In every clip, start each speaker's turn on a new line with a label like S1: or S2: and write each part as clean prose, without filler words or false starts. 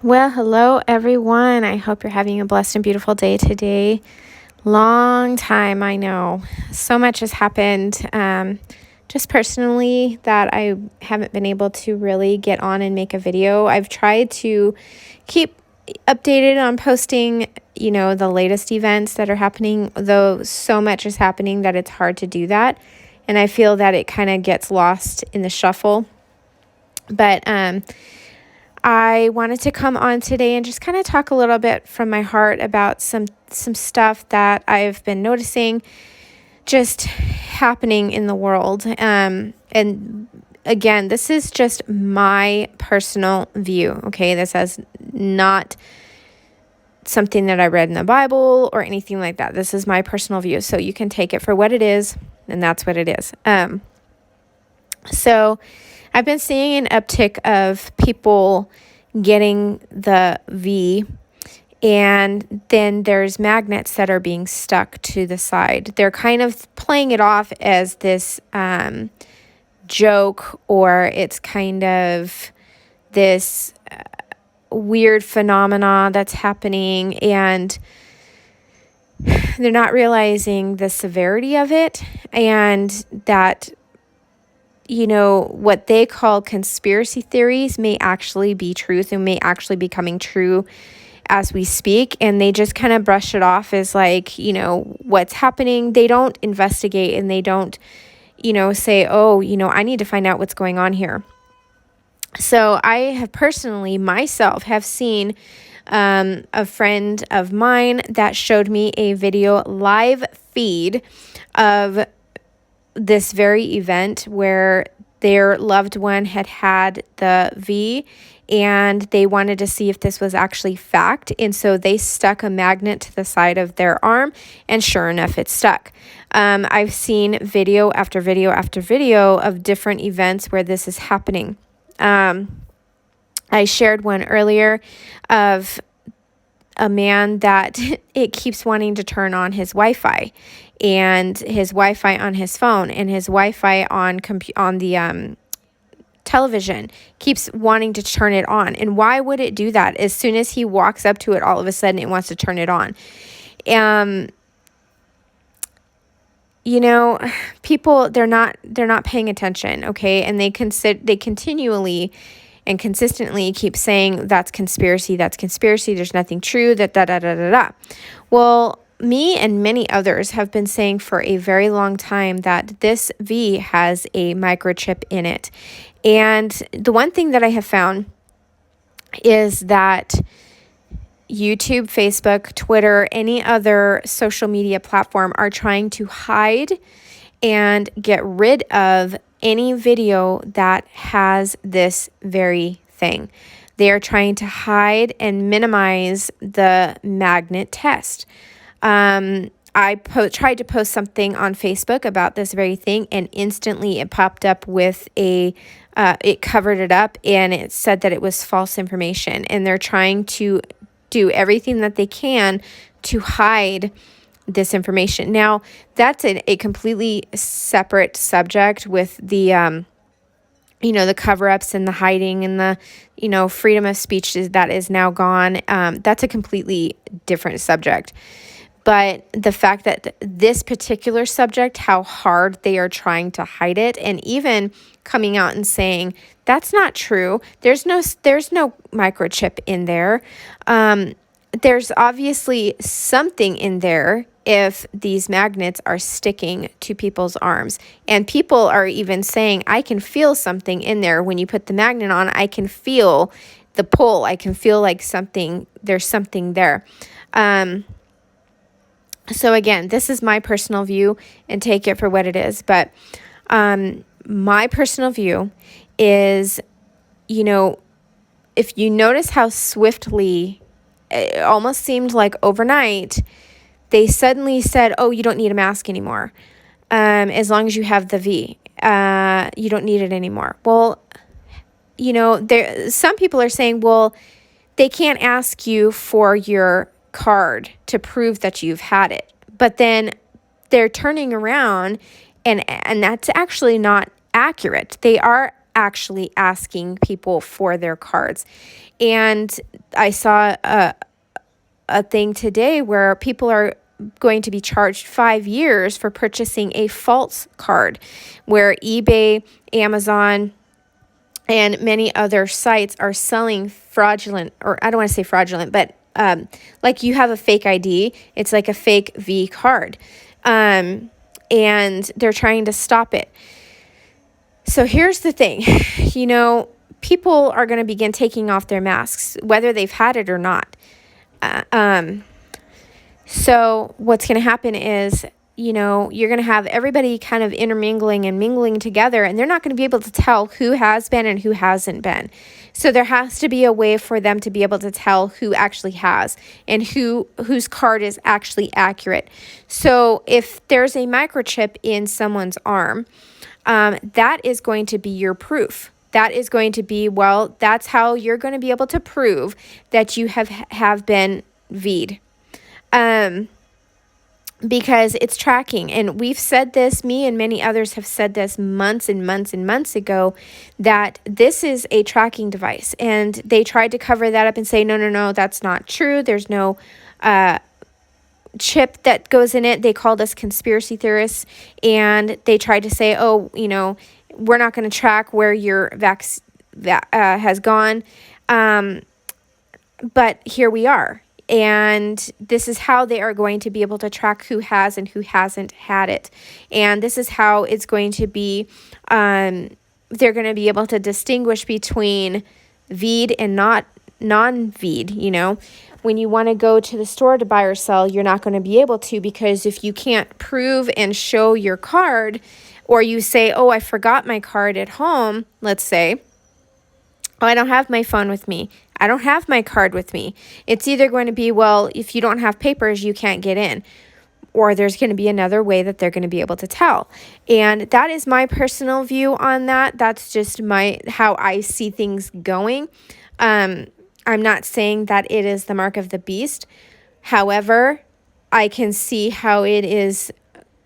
S1: Well, hello everyone. I hope you're having a blessed and beautiful day today. Long time, I know. So much has happened just personally that I haven't been able to really get on and make a video. I've tried to keep updated on posting, the latest events that are happening, though so much is happening that it's hard to do that. And I feel that it kind of gets lost in the shuffle. But I wanted to come on today and just kind of talk a little bit from my heart about some stuff that I've been noticing just happening in the world. And again, this is just my personal view, okay? This is not something that I read in the Bible or anything like that. This is my personal view. So you can take it for what it is, and that's what it is. So I've been seeing an uptick of people getting the V, and then there's magnets that are being stuck to the side. They're kind of playing it off as this joke, or it's kind of this weird phenomena that's happening, and they're not realizing the severity of it, and that what they call conspiracy theories may actually be truth and may actually be coming true as we speak. And they just kind of brush it off as like, what's happening. They don't investigate, and they don't, say, oh, I need to find out what's going on here. So I have personally myself have seen a friend of mine that showed me a video live feed of this very event where their loved one had the V, and they wanted to see if this was actually fact. And so they stuck a magnet to the side of their arm, and sure enough, it stuck. I've seen video after video after video of different events where this is happening. I shared one earlier of a man that it keeps wanting to turn on his Wi-Fi, and his Wi-Fi on his phone, and his Wi-Fi on the television keeps wanting to turn it on. And why would it do that? As soon as he walks up to it, all of a sudden it wants to turn it on. People, they're not paying attention, okay? And they continually and consistently keep saying that's conspiracy, there's nothing true, that. Well, me and many others have been saying for a very long time that this V has a microchip in it. And the one thing that I have found is that YouTube, Facebook, Twitter, any other social media platform are trying to hide and get rid of any video that has this very thing. They are trying to hide and minimize the magnet test. I tried to post something on Facebook about this very thing, and instantly it popped up with it covered it up, and it said that it was false information. And they're trying to do everything that they can to hide this information. Now, that's a completely separate subject with the, the cover-ups and the hiding and the, freedom of speech that is now gone. That's a completely different subject. But the fact that this particular subject, how hard they are trying to hide it, and even coming out and saying that's not true. There's no microchip in there. There's obviously something in there if these magnets are sticking to people's arms. And people are even saying, I can feel something in there. When you put the magnet on, I can feel the pull. I can feel like there's something there. So again, this is my personal view, and take it for what it is. But my personal view is, if you notice how swiftly, it almost seemed like overnight, they suddenly said, oh, you don't need a mask anymore. As long as you have the V, you don't need it anymore. Well, some people are saying, well, they can't ask you for your card to prove that you've had it. But then they're turning around, and that's actually not accurate. They are actually asking people for their cards. And I saw a thing today where people are going to be charged 5 years for purchasing a false card, where eBay, Amazon, and many other sites are selling fraudulent, or I don't want to say fraudulent, but like you have a fake ID, it's like a fake V card. And they're trying to stop it. So here's the thing, people are going to begin taking off their masks, whether they've had it or not. So what's going to happen is, you're going to have everybody kind of intermingling and mingling together, and they're not going to be able to tell who has been and who hasn't been. So there has to be a way for them to be able to tell who actually has and whose card is actually accurate. So if there's a microchip in someone's arm, that is going to be your proof. That is going to be, that's how you're going to be able to prove that you have been V'd. Because it's tracking. And we've said this, me and many others have said this months and months and months ago, that this is a tracking device. And they tried to cover that up and say, no, that's not true. There's no chip that goes in it. They called us conspiracy theorists, and they tried to say, we're not going to track where your vaccine has gone. But here we are. And this is how they are going to be able to track who has and who hasn't had it. And this is how it's going to be, they're going to be able to distinguish between V'd and not non-V'd. When you want to go to the store to buy or sell, you're not going to be able to, because if you can't prove and show your card, or you say, I forgot my card at home, let's say, I don't have my phone with me, I don't have my card with me. It's either going to be, if you don't have papers, you can't get in. Or there's going to be another way that they're going to be able to tell. And that is my personal view on that. That's just how I see things going. I'm not saying that it is the mark of the beast. However, I can see how it is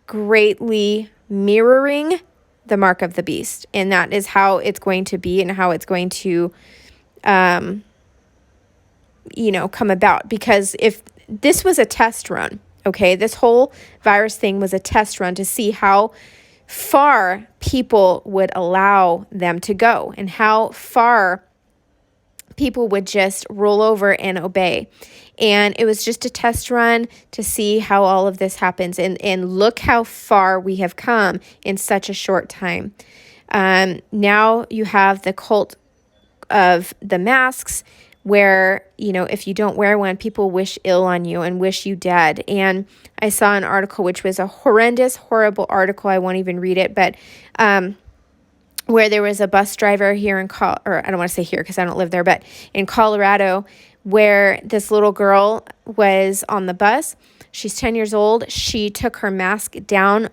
S1: greatly mirroring the mark of the beast. And that is how it's going to be and how it's going to come about. Because if this was a test run, okay, this whole virus thing was a test run to see how far people would allow them to go and how far people would just roll over and obey. And it was just a test run to see how all of this happens. And look how far we have come in such a short time. Now you have the cult of the masks, where, if you don't wear one, people wish ill on you and wish you dead. And I saw an article, which was a horrendous, horrible article. I won't even read it, but where there was a bus driver here or I don't want to say here because I don't live there, but in Colorado, where this little girl was on the bus. She's 10 years old. She took her mask down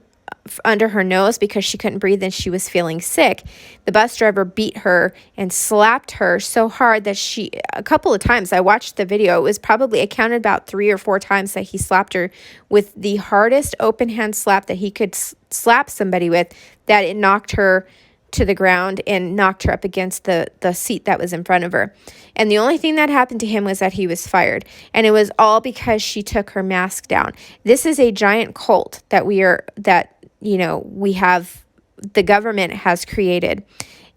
S1: under her nose because she couldn't breathe and she was feeling sick. The bus driver beat her and slapped her so hard that a couple of times, I watched the video, I counted about 3 or 4 times that he slapped her with the hardest open hand slap that he could slap somebody with, that it knocked her to the ground and knocked her up against the seat that was in front of her. And the only thing that happened to him was that he was fired. And it was all because she took her mask down. This is a giant cult that the government has created.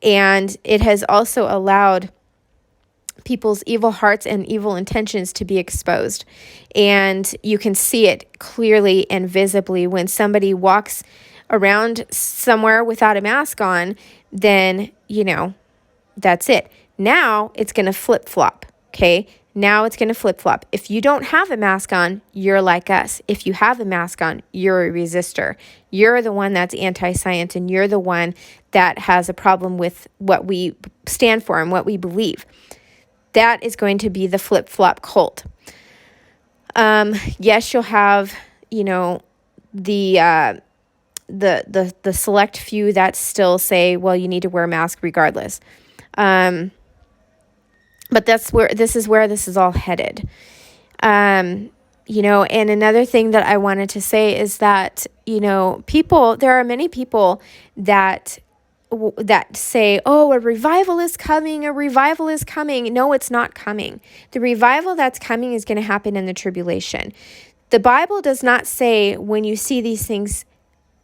S1: And it has also allowed people's evil hearts and evil intentions to be exposed. And you can see it clearly and visibly when somebody walks around somewhere without a mask on, then, that's it. Now it's going to flip-flop, okay? Now it's going to flip-flop. If you don't have a mask on, you're like us. If you have a mask on, you're a resistor. You're the one that's anti-science, and you're the one that has a problem with what we stand for and what we believe. That is going to be the flip-flop cult. Yes, you'll have, the select few that still say, well, you need to wear a mask regardless. But this is where this is all headed. And another thing that I wanted to say is that, there are many people that that say, oh, a revival is coming, a revival is coming. No, it's not coming. The revival that's coming is going to happen in the tribulation. The Bible does not say when you see these things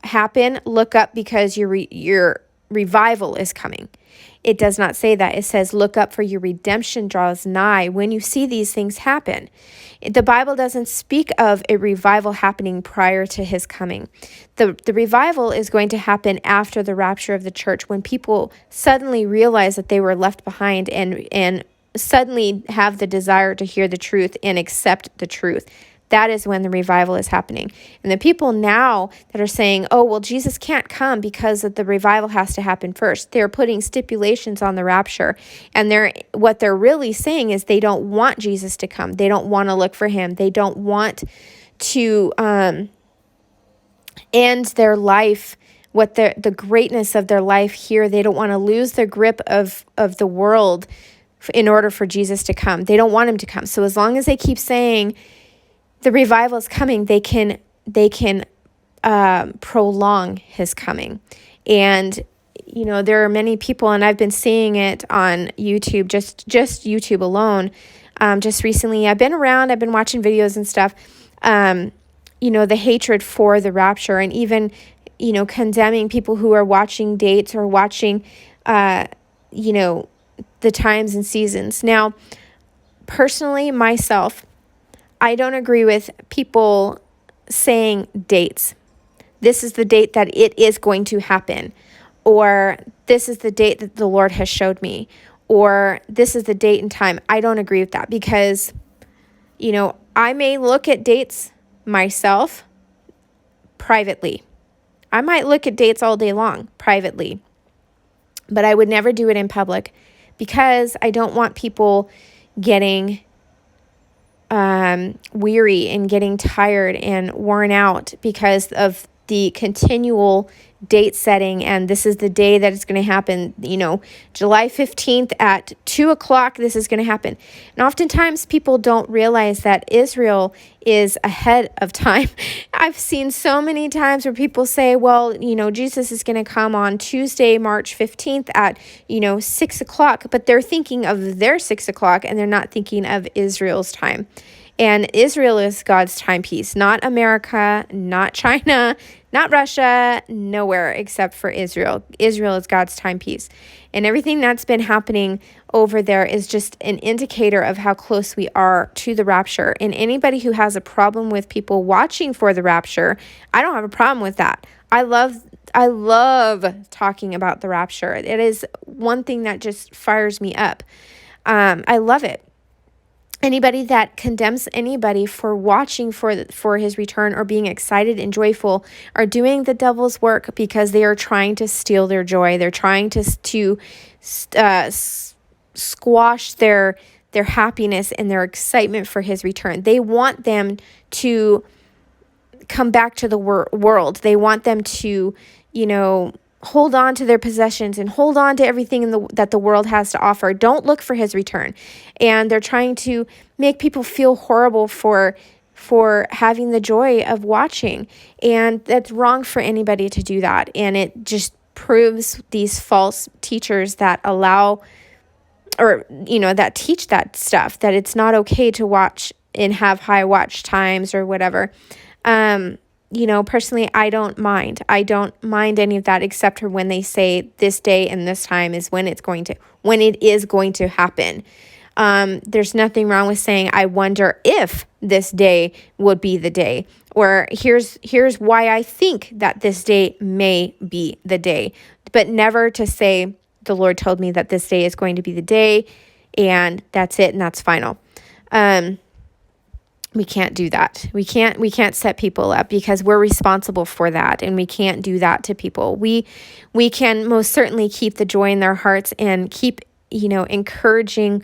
S1: happen, look up because your revival is coming. It does not say that. It says, look up for your redemption draws nigh when you see these things happen. The Bible doesn't speak of a revival happening prior to his coming. The revival is going to happen after the rapture of the church, when people suddenly realize that they were left behind and suddenly have the desire to hear the truth and accept the truth. That is when the revival is happening. And the people now that are saying, oh, well, Jesus can't come because the revival has to happen first, they're putting stipulations on the rapture. And what they're really saying is they don't want Jesus to come. They don't want to look for him. They don't want to end their life, the greatness of their life here. They don't want to lose the grip of the world in order for Jesus to come. They don't want him to come. So as long as they keep saying the revival is coming, they can prolong his coming. And there are many people, and I've been seeing it on YouTube, just YouTube alone. Just recently, I've been watching videos and stuff. The hatred for the rapture, and even condemning people who are watching dates or watching the times and seasons. Now, personally, myself, I don't agree with people saying dates. This is the date that it is going to happen, or this is the date that the Lord has showed me, or this is the date and time. I don't agree with that because, I may look at dates myself privately. I might look at dates all day long privately, but I would never do it in public because I don't want people getting weary and getting tired and worn out because of the continual date setting. And this is the day that it's going to happen, July 15th at 2:00, this is going to happen. And oftentimes people don't realize that Israel is ahead of time. I've seen so many times where people say, well, Jesus is going to come on Tuesday, March 15th at, 6:00, but they're thinking of their 6:00 and they're not thinking of Israel's time. And Israel is God's timepiece, not America, not China, not Russia, nowhere except for Israel. Israel is God's timepiece. And everything that's been happening over there is just an indicator of how close we are to the rapture. And anybody who has a problem with people watching for the rapture, I don't have a problem with that. I love talking about the rapture. It is one thing that just fires me up. I love it. Anybody that condemns anybody for watching for his return or being excited and joyful are doing the devil's work because they are trying to steal their joy. They're trying to squash their happiness and their excitement for his return. They want them to come back to the world. They want them to, hold on to their possessions and hold on to everything that the world has to offer. Don't look for his return. And they're trying to make people feel horrible for having the joy of watching. And that's wrong for anybody to do that. And it just proves these false teachers that allow, or, that teach that stuff, that it's not okay to watch and have high watch times or whatever. Personally, I don't mind. I don't mind any of that except for when they say this day and this time is when it is going to happen. There's nothing wrong with saying, I wonder if this day would be the day, or here's why I think that this day may be the day, but never to say, the Lord told me that this day is going to be the day and that's it and that's final. We can't do that. We can't set people up because we're responsible for that, and we can't do that to people. We can most certainly keep the joy in their hearts and keep, encouraging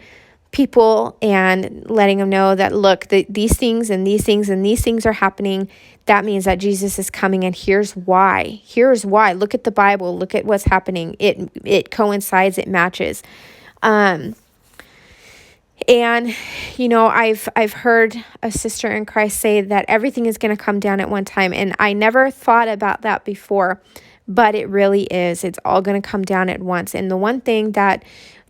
S1: people and letting them know that, look, these things and these things and these things are happening. That means that Jesus is coming, and here's why. Here's why. Look at the Bible. Look at what's happening. It coincides. It matches. And, I've heard a sister in Christ say that everything is going to come down at one time. And I never thought about that before. but it really is. It's all going to come down at once. And the one thing that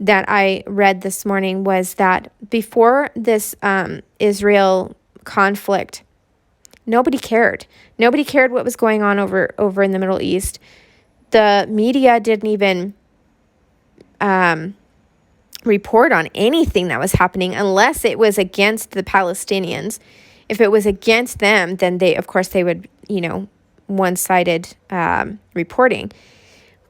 S1: I read this morning was that before this Israel conflict, nobody cared. Nobody cared what was going on over in the Middle East. The media didn't even report on anything that was happening unless it was against the Palestinians. If it was against them, then they would, one-sided reporting.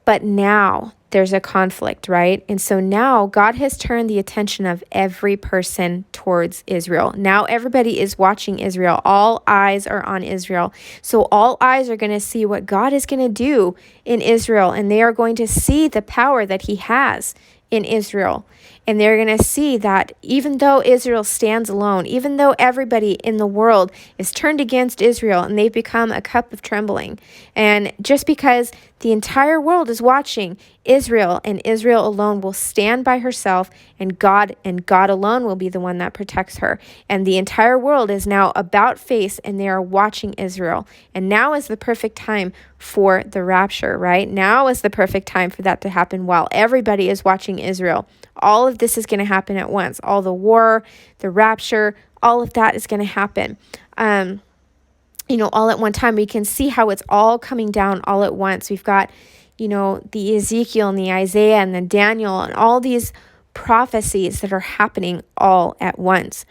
S1: But now there's a conflict, right? And so now God has turned the attention of every person towards Israel. Now everybody is watching Israel. All eyes are on Israel. So all eyes are going to see what God is going to do in Israel, and they are going to see the power that he has in Israel. And they're going to see that even though Israel stands alone, even though everybody in the world is turned against Israel and they've become a cup of trembling, and just because the entire world is watching Israel, and Israel alone will stand by herself, and God alone will be the one that protects her. And the entire world is now about face, and they are watching Israel. And now is the perfect time for the rapture, right? Now is the perfect time for that to happen while everybody is watching Israel. All of this is going to happen at once. All the war, the rapture, all of that is going to happen. All at one time. We can see how it's all coming down all at once. We've got, the Ezekiel and the Isaiah and the Daniel and all these prophecies that are happening all at once.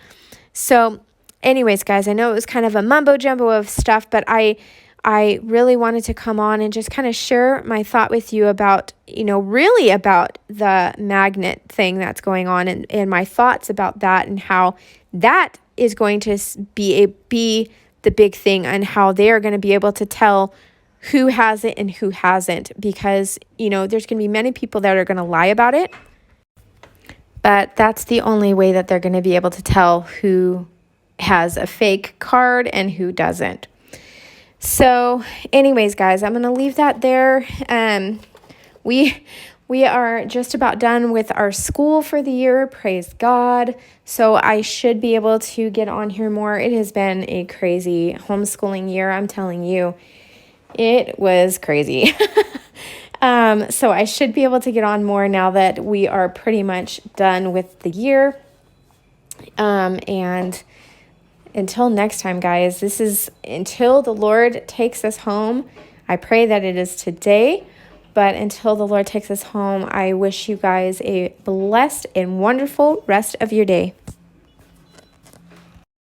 S1: So anyways, guys, I know it was kind of a mumbo jumbo of stuff, but I really wanted to come on and just kind of share my thought with you about, really about the magnet thing that's going on, and my thoughts about that, and how that is going to be the big thing, and how they are going to be able to tell who has it and who hasn't, because, there's going to be many people that are going to lie about it, but that's the only way that they're going to be able to tell who has a fake card and who doesn't. So anyways, guys, I'm going to leave that there. We are just about done with our school for the year. Praise God. So I should be able to get on here more. It has been a crazy homeschooling year. I'm telling you, it was crazy. So I should be able to get on more now that we are pretty much done with the year. And until next time, guys, this is until the Lord takes us home. I pray that it is today, but until the Lord takes us home, I wish you guys a blessed and wonderful rest of your day.